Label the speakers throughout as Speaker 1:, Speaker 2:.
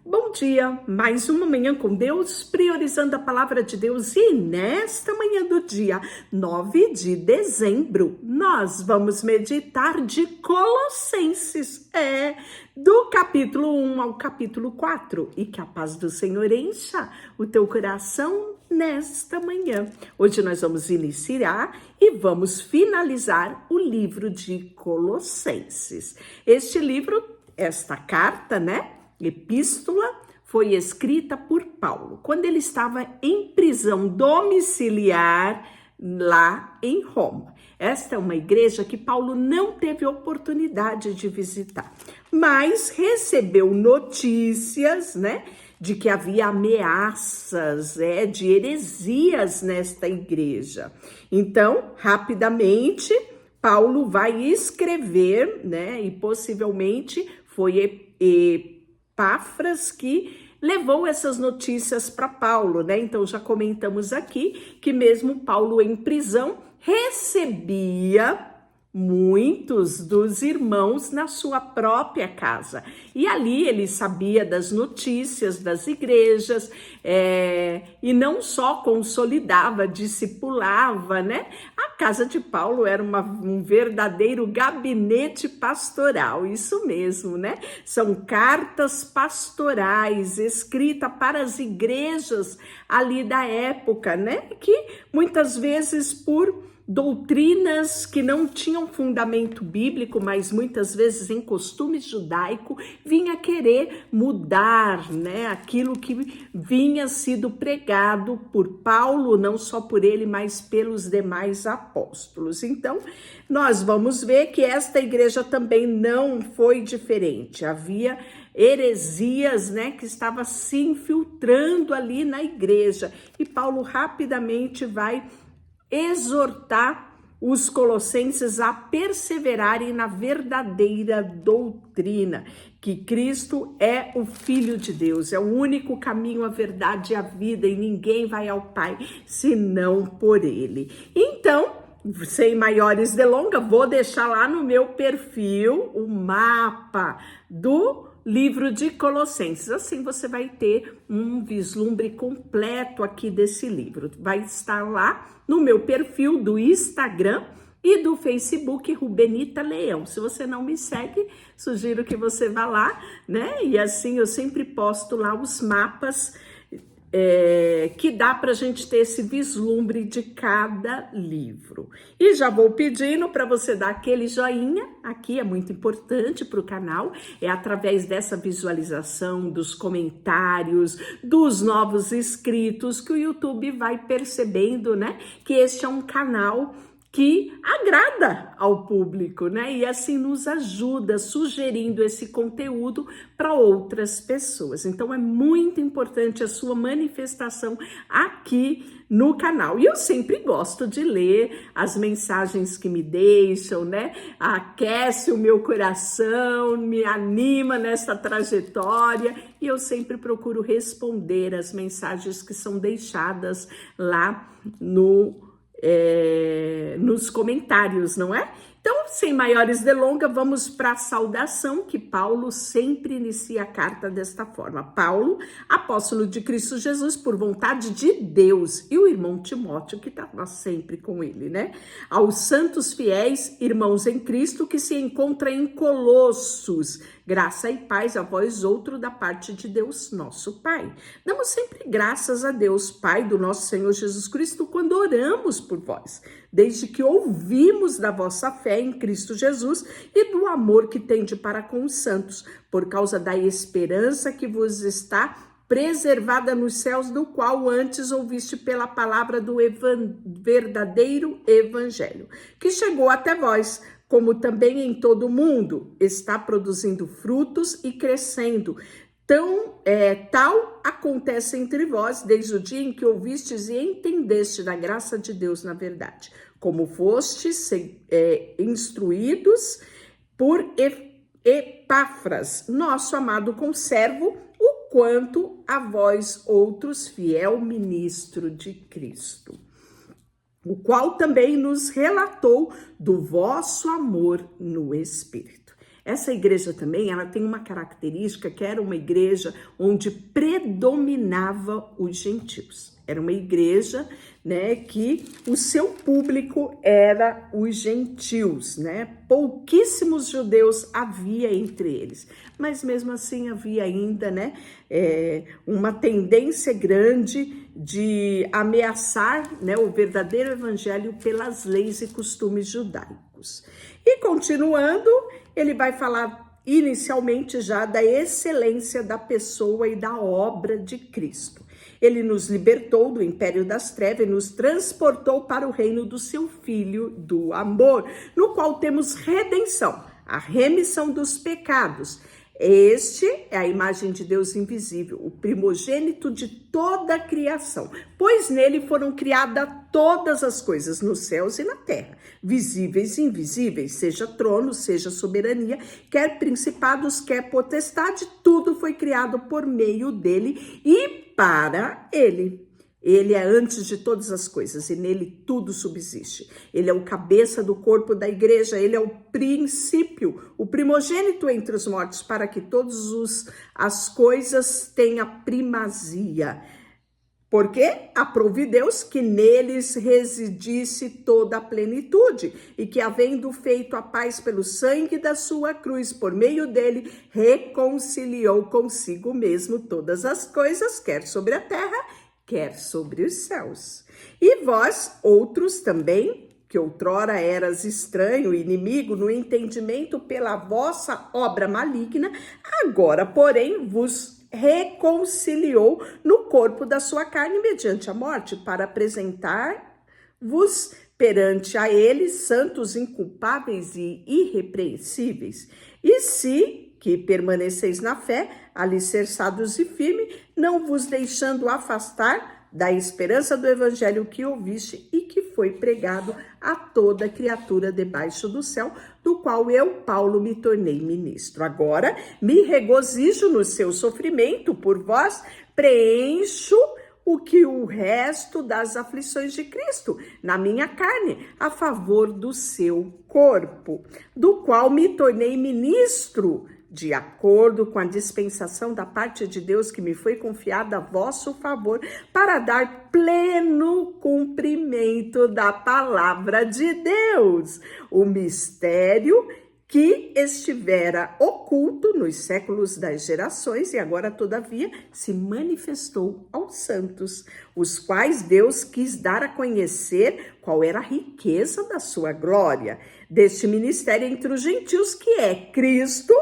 Speaker 1: Bom dia, mais uma manhã com Deus, priorizando a palavra de Deus, e nesta manhã do dia 9 de dezembro, nós vamos meditar de Colossenses, do capítulo 1 ao capítulo 4, e que a paz do Senhor encha o teu coração nesta manhã. Hoje nós vamos iniciar e vamos finalizar o livro de Colossenses. Este livro, esta carta, epístola, foi escrita por Paulo quando ele estava em prisão domiciliar lá em Roma. Esta é uma igreja que Paulo não teve oportunidade de visitar, mas recebeu notícias, de que havia ameaças, de heresias nesta igreja. Então, rapidamente, Paulo vai escrever, e possivelmente foi Epáfras que levou essas notícias para Paulo, Então já comentamos aqui que mesmo Paulo em prisão recebia muitos dos irmãos na sua própria casa. E ali ele sabia das notícias das igrejas, e não só consolidava, discipulava, A casa de Paulo era um verdadeiro gabinete pastoral, isso mesmo, São cartas pastorais escritas para as igrejas ali da época, Que muitas vezes por doutrinas que não tinham fundamento bíblico, mas muitas vezes em costume judaico, vinha querer mudar, aquilo que vinha sido pregado por Paulo, não só por ele, mas pelos demais apóstolos. Então, nós vamos ver que esta igreja também não foi diferente. Havia heresias, que estava se infiltrando ali na igreja. E Paulo rapidamente vai exortar os colossenses a perseverarem na verdadeira doutrina, que Cristo é o Filho de Deus, é o único caminho, a verdade e a vida, e ninguém vai ao Pai senão por Ele. Então, sem maiores delongas, vou deixar lá no meu perfil o mapa do livro de Colossenses. Assim você vai ter um vislumbre completo aqui desse livro. Vai estar lá no meu perfil do Instagram e do Facebook, Rubenita Leão. Se você não me segue, sugiro que você vá lá, E assim eu sempre posto lá os mapas que dá para a gente ter esse vislumbre de cada livro. E já vou pedindo para você dar aquele joinha, aqui é muito importante para o canal, é através dessa visualização, dos comentários, dos novos inscritos, que o YouTube vai percebendo, que este é um canal que agrada ao público, E assim nos ajuda sugerindo esse conteúdo para outras pessoas. Então é muito importante a sua manifestação aqui no canal. E eu sempre gosto de ler as mensagens que me deixam, Aquece o meu coração, me anima nessa trajetória, e eu sempre procuro responder as mensagens que são deixadas lá nos comentários, não é? Então, sem maiores delongas, vamos para a saudação, que Paulo sempre inicia a carta desta forma. Paulo, apóstolo de Cristo Jesus, por vontade de Deus, e o irmão Timóteo, que estava sempre com ele, Aos santos fiéis, irmãos em Cristo, que se encontram em Colossos, graça e paz a vós outro da parte de Deus, nosso Pai. Damos sempre graças a Deus, Pai do nosso Senhor Jesus Cristo, quando oramos por vós, desde que ouvimos da vossa fé em Cristo Jesus e do amor que tende para com os santos, por causa da esperança que vos está preservada nos céus, do qual antes ouviste pela palavra do verdadeiro evangelho, que chegou até vós, como também em todo o mundo está produzindo frutos e crescendo. Tal acontece entre vós desde o dia em que ouvistes e entendeste da graça de Deus na verdade, como fostes instruídos por Epáfras, nosso amado conservo, o quanto a vós outros, fiel ministro de Cristo, o qual também nos relatou do vosso amor no Espírito. Essa igreja também, ela tem uma característica que era uma igreja onde predominava os gentios. Era uma igreja, né, que o seu público era os gentios, né? Pouquíssimos judeus havia entre eles, mas mesmo assim havia ainda, né, uma tendência grande de ameaçar, né, o verdadeiro evangelho pelas leis e costumes judaicos. E continuando, ele vai falar inicialmente já da excelência da pessoa e da obra de Cristo. Ele nos libertou do império das trevas e nos transportou para o reino do seu Filho do amor, no qual temos redenção, a remissão dos pecados. Este é a imagem de Deus invisível, o primogênito de toda a criação, pois nele foram criadas todas as coisas nos céus e na terra, visíveis e invisíveis, seja trono, seja soberania, quer principados, quer potestade, tudo foi criado por meio dele e para ele. Ele é antes de todas as coisas e nele tudo subsiste. Ele é o cabeça do corpo da igreja, ele é o princípio, o primogênito entre os mortos, para que todas as coisas tenham primazia. Porque aprove Deus que neles residisse toda a plenitude e que, havendo feito a paz pelo sangue da sua cruz, por meio dele, reconciliou consigo mesmo todas as coisas, quer sobre a terra, quer sobre os céus. E vós, outros também, que outrora eras estranho, inimigo no entendimento pela vossa obra maligna, agora, porém, vos reconciliou no corpo da sua carne mediante a morte, para apresentar-vos perante a ele santos, inculpáveis e irrepreensíveis. E se que permaneceis na fé, alicerçados e firmes, não vos deixando afastar da esperança do evangelho que ouviste e que foi pregado a toda criatura debaixo do céu, do qual eu, Paulo, me tornei ministro. Agora me regozijo no seu sofrimento por vós, preencho o resto das aflições de Cristo na minha carne, a favor do seu corpo, do qual me tornei ministro, de acordo com a dispensação da parte de Deus que me foi confiada a vosso favor, para dar pleno cumprimento da palavra de Deus, o mistério que estivera oculto nos séculos das gerações e agora, todavia, se manifestou aos santos, os quais Deus quis dar a conhecer qual era a riqueza da sua glória, deste ministério entre os gentios, que é Cristo,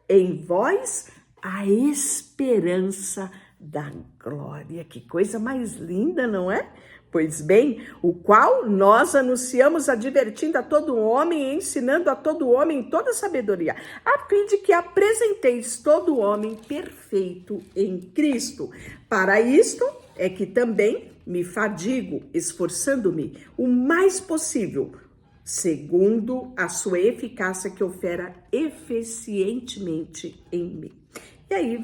Speaker 1: em vós, a esperança da glória. Que coisa mais linda, não é? Pois bem, o qual nós anunciamos, advertindo a todo homem e ensinando a todo homem em toda sabedoria, a fim de que apresenteis todo homem perfeito em Cristo. Para isto é que também me fadigo, esforçando-me o mais possível, segundo a sua eficácia que opera eficientemente em mim. E aí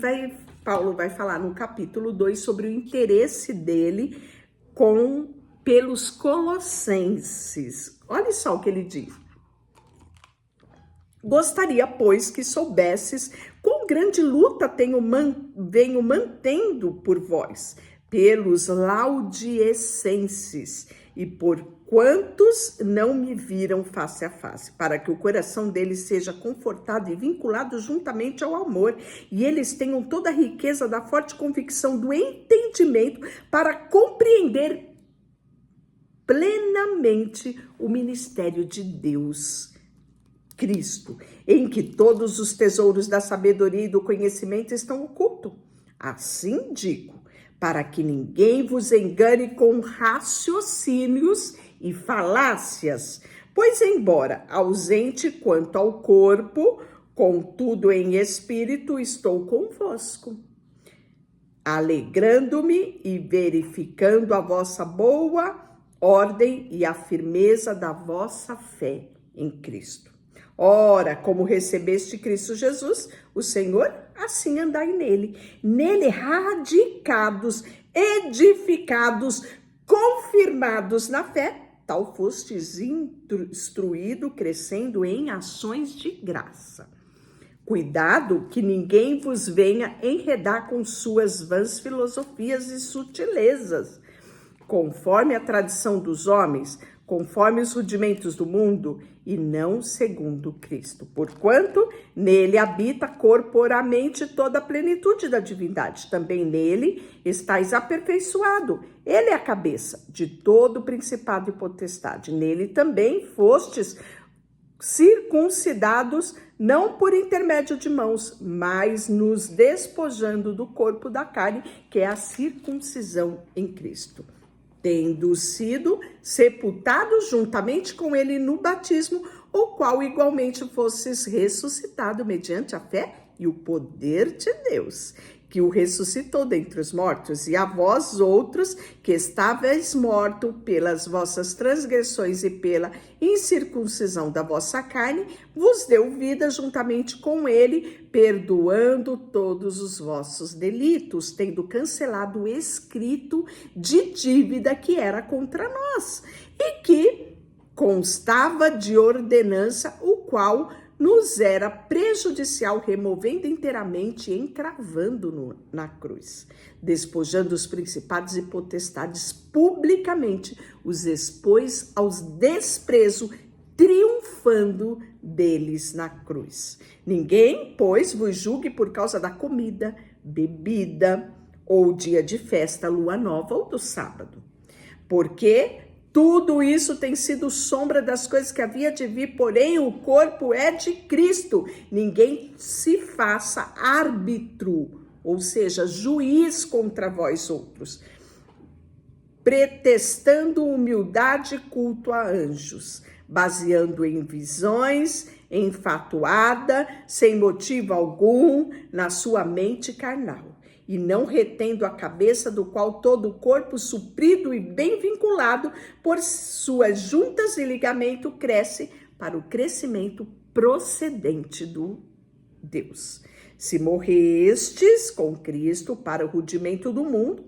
Speaker 1: Paulo vai falar no capítulo 2 sobre o interesse dele pelos colossenses. Olha só o que ele diz. Gostaria, pois, que soubesses quão grande luta venho mantendo por vós, pelos laudicenses, e por quantos não me viram face a face, para que o coração deles seja confortado e vinculado juntamente ao amor, e eles tenham toda a riqueza da forte convicção do entendimento para compreender plenamente o ministério de Deus, Cristo, em que todos os tesouros da sabedoria e do conhecimento estão ocultos. Assim digo, para que ninguém vos engane com raciocínios e falácias, pois embora ausente quanto ao corpo, contudo em espírito estou convosco, alegrando-me e verificando a vossa boa ordem e a firmeza da vossa fé em Cristo. Ora, como recebeste Cristo Jesus, o Senhor, assim andai nele radicados, edificados, confirmados na fé, tal fostes instruído, crescendo em ações de graça. Cuidado que ninguém vos venha enredar com suas vãs filosofias e sutilezas, conforme a tradição dos homens, conforme os rudimentos do mundo, e não segundo Cristo. Porquanto nele habita corporamente toda a plenitude da divindade. Também nele estáis aperfeiçoado. Ele é a cabeça de todo o principado e potestade. Nele também fostes circuncidados, não por intermédio de mãos, mas nos despojando do corpo da carne, que é a circuncisão em Cristo, tendo sido sepultados juntamente com ele no batismo, o qual igualmente fostes ressuscitado mediante a fé e o poder de Deus, que o ressuscitou dentre os mortos, e a vós outros que estáveis mortos pelas vossas transgressões e pela incircuncisão da vossa carne, vos deu vida juntamente com ele, perdoando todos os vossos delitos, tendo cancelado o escrito de dívida que era contra nós, e que constava de ordenança, o qual nos era prejudicial, removendo inteiramente e encravando-no na cruz, despojando os principados e potestades publicamente, os expôs aos desprezo, triunfando deles na cruz. Ninguém, pois, vos julgue por causa da comida, bebida, ou dia de festa, lua nova ou do sábado, porque tudo isso tem sido sombra das coisas que havia de vir, porém o corpo é de Cristo. Ninguém se faça árbitro, ou seja, juiz contra vós outros, pretextando humildade e culto a anjos, baseando em visões, enfatuada, sem motivo algum, na sua mente carnal, e não retendo a cabeça, do qual todo o corpo, suprido e bem vinculado por suas juntas e ligamento, cresce para o crescimento procedente do Deus. Se morrestes com Cristo para o rudimento do mundo,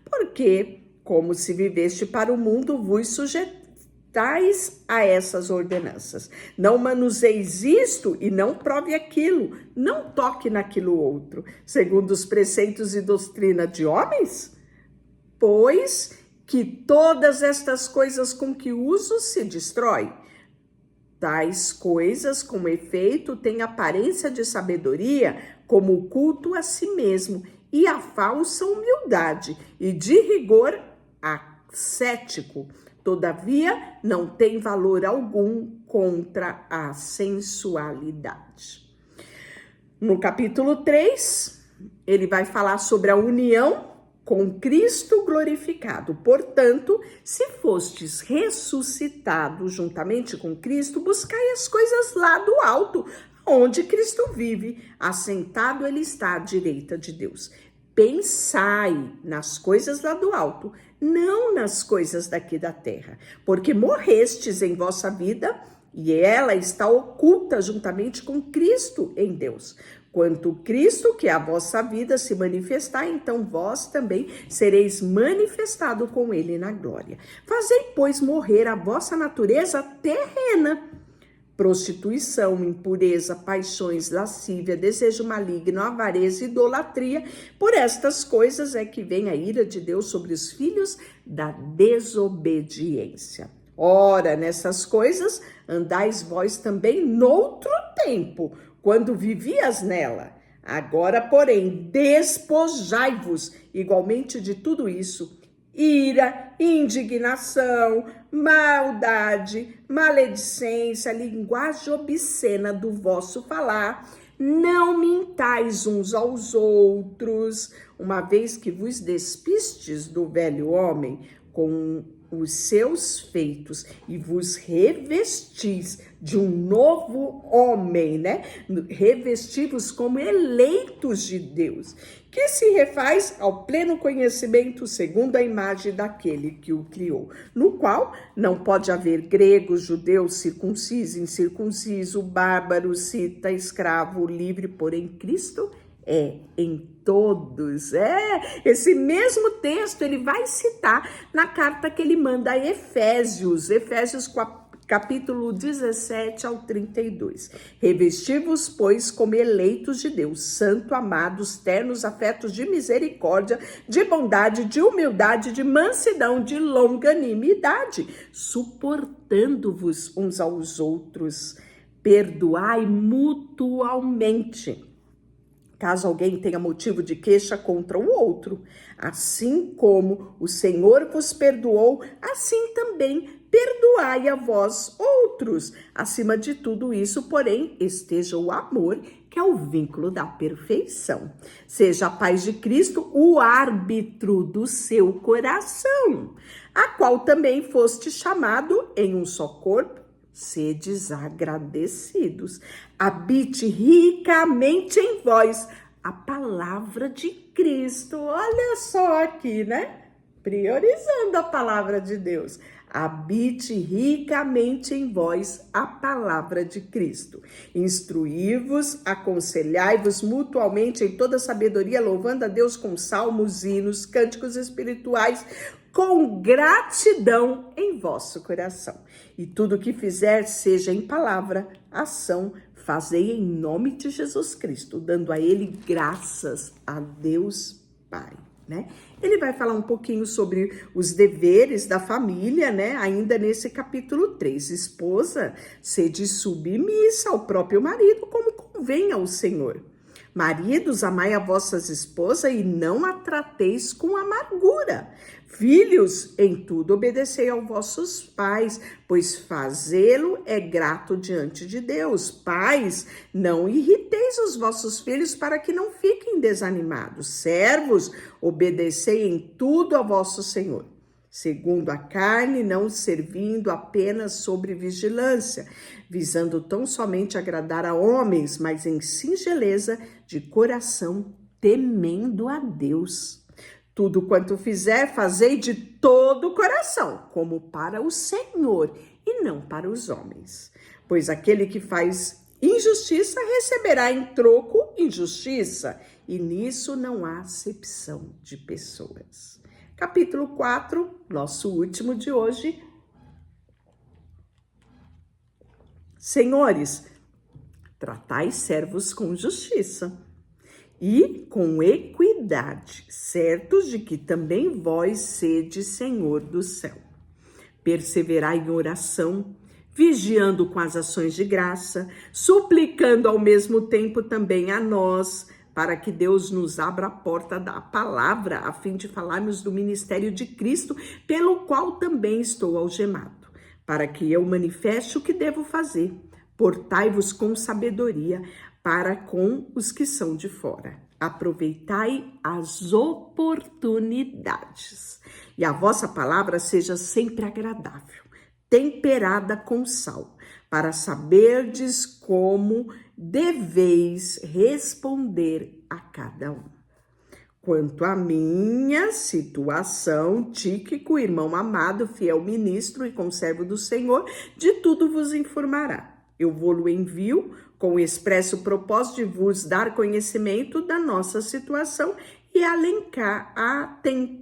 Speaker 1: porque, como se viveste para o mundo, vos sujeitais a essas ordenanças. Não manuseis isto e não prove aquilo, não toque naquilo outro, segundo os preceitos e doutrina de homens? Pois que todas estas coisas com que uso se destrói. Tais coisas, com efeito, têm aparência de sabedoria, como o culto a si mesmo e a falsa humildade, e de rigor ascético. Todavia, não tem valor algum contra a sensualidade. No capítulo 3, ele vai falar sobre a união com Cristo glorificado. Portanto, se fostes ressuscitados juntamente com Cristo, buscai as coisas lá do alto, onde Cristo vive, assentado ele está à direita de Deus. Pensai nas coisas lá do alto, não nas coisas daqui da terra, porque morrestes em vossa vida e ela está oculta juntamente com Cristo em Deus. Quanto Cristo, que é a vossa vida, se manifestar, então vós também sereis manifestado com ele na glória. Fazei, pois, morrer a vossa natureza terrena: prostituição, impureza, paixões, lascívia, desejo maligno, avareza, idolatria. Por estas coisas é que vem a ira de Deus sobre os filhos da desobediência. Ora, nessas coisas andais vós também noutro tempo, quando vivias nela. Agora, porém, despojai-vos igualmente de tudo isso: ira, indignação, maldade, maledicência, linguagem obscena do vosso falar. Não mintais uns aos outros, uma vez que vos despistes do velho homem com os seus feitos e vos revestis de um novo homem, né? Revestivos como eleitos de Deus, que se refaz ao pleno conhecimento segundo a imagem daquele que o criou, no qual não pode haver grego, judeu, circunciso, incircunciso, bárbaro, cita, escravo, livre, porém Cristo é em todos. Esse mesmo texto ele vai citar na carta que ele manda a Efésios capítulo 17 ao 32. Revesti-vos, pois, como eleitos de Deus, santo, amados, ternos, afetos de misericórdia, de bondade, de humildade, de mansidão, de longanimidade, suportando-vos uns aos outros, perdoai mutualmente, caso alguém tenha motivo de queixa contra o outro. Assim como o Senhor vos perdoou, assim também perdoai a vós outros. Acima de tudo isso, porém, esteja o amor, que é o vínculo da perfeição. Seja a paz de Cristo o árbitro do seu coração, a qual também foste chamado em um só corpo. Sedes agradecidos. Habite ricamente em vós a palavra de Cristo. Olha só aqui, né? Priorizando a palavra de Deus. Habite ricamente em vós a palavra de Cristo. Instruí-vos, aconselhai-vos mutualmente em toda sabedoria, louvando a Deus com salmos, hinos, cânticos espirituais, com gratidão em vosso coração. E tudo o que fizer, seja em palavra, ação, fazei em nome de Jesus Cristo, dando a Ele graças a Deus Pai, né? Ele vai falar um pouquinho sobre os deveres da família, né? Ainda nesse capítulo 3. Esposa, sede submissa ao próprio marido, como convém ao Senhor. Maridos, amai a vossas esposas e não a trateis com amargura. Filhos, em tudo obedecei aos vossos pais, pois fazê-lo é grato diante de Deus. Pais, não irriteis os vossos filhos para que não fiquem desanimados. Servos, obedecei em tudo ao vosso Senhor, segundo a carne, não servindo apenas sobre vigilância, visando tão somente agradar a homens, mas em singeleza de coração, temendo a Deus. Tudo quanto fizer, fazei de todo o coração, como para o Senhor e não para os homens. Pois aquele que faz injustiça receberá em troco injustiça, e nisso não há acepção de pessoas. Capítulo 4, nosso último de hoje. Senhores, tratai servos com justiça e com equidade, certos de que também vós sede Senhor do céu. Perseverai em oração, vigiando com as ações de graça, suplicando ao mesmo tempo também a nós, para que Deus nos abra a porta da palavra, a fim de falarmos do ministério de Cristo, pelo qual também estou algemado, para que eu manifeste o que devo fazer. Portai-vos com sabedoria para com os que são de fora. Aproveitai as oportunidades. E a vossa palavra seja sempre agradável, temperada com sal, para saberdes como deveis responder a cada um. Quanto à minha situação, Tíquico, irmão amado, fiel ministro e conservo do Senhor, de tudo vos informará. Eu vou-lo envio com o expresso propósito de vos dar conhecimento da nossa situação e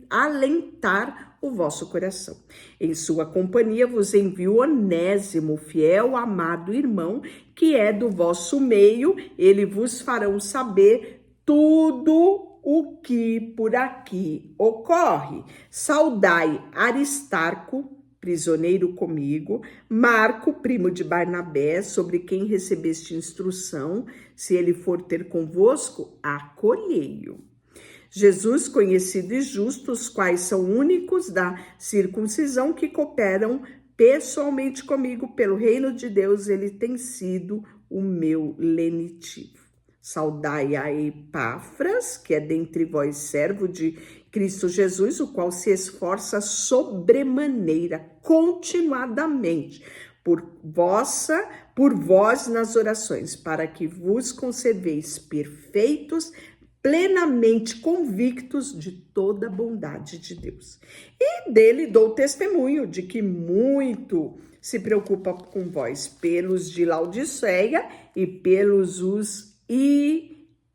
Speaker 1: alentar o vosso coração. Em sua companhia vos envio Onésimo, fiel, amado irmão, que é do vosso meio. Ele vos farão saber tudo o que por aqui ocorre. Saudai Aristarco, prisioneiro comigo, Marco, primo de Barnabé, sobre quem recebeste instrução. Se ele for ter convosco, acolhei-o. Jesus, conhecido e justo, os quais são únicos da circuncisão que cooperam pessoalmente comigo pelo reino de Deus, ele tem sido o meu lenitivo. Saudai a Epáfras, que é dentre vós servo de Cristo Jesus, o qual se esforça sobremaneira, continuadamente, por vós nas orações, para que vos conserveis perfeitos, plenamente convictos de toda a bondade de Deus. E dele dou testemunho de que muito se preocupa com vós, pelos de Laodiceia e pelos os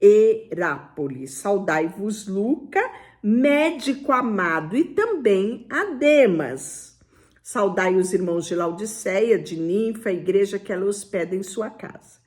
Speaker 1: Hierápolis. Saudai-vos Luca, médico amado, e também a Demas. Saudai os irmãos de Laodiceia, de Ninfa, a igreja que ela hospeda em sua casa.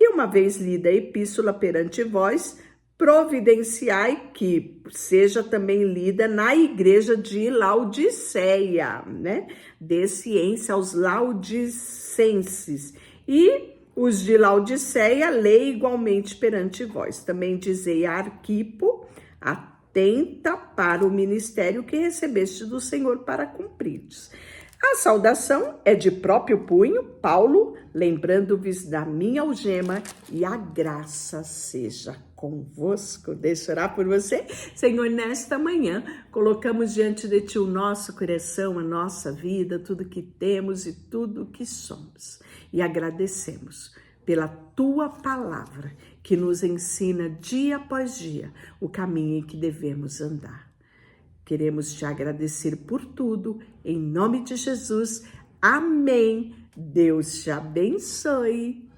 Speaker 1: E uma vez lida a epístola perante vós, providenciai que seja também lida na igreja de Laodiceia, né? Dê ciência aos laodicenses. E os de Laodiceia, lê igualmente perante vós. Também dizei a Arquipo, atenta para o ministério que recebeste do Senhor para cumprirdes. A saudação é de próprio punho, Paulo, lembrando-vos da minha algema, e a graça seja convosco. Deixa eu orar por você. Senhor, nesta manhã, colocamos diante de Ti o nosso coração, a nossa vida, tudo que temos e tudo que somos. E agradecemos pela Tua palavra, que nos ensina dia após dia o caminho em que devemos andar. Queremos te agradecer por tudo, em nome de Jesus. Amém. Deus te abençoe.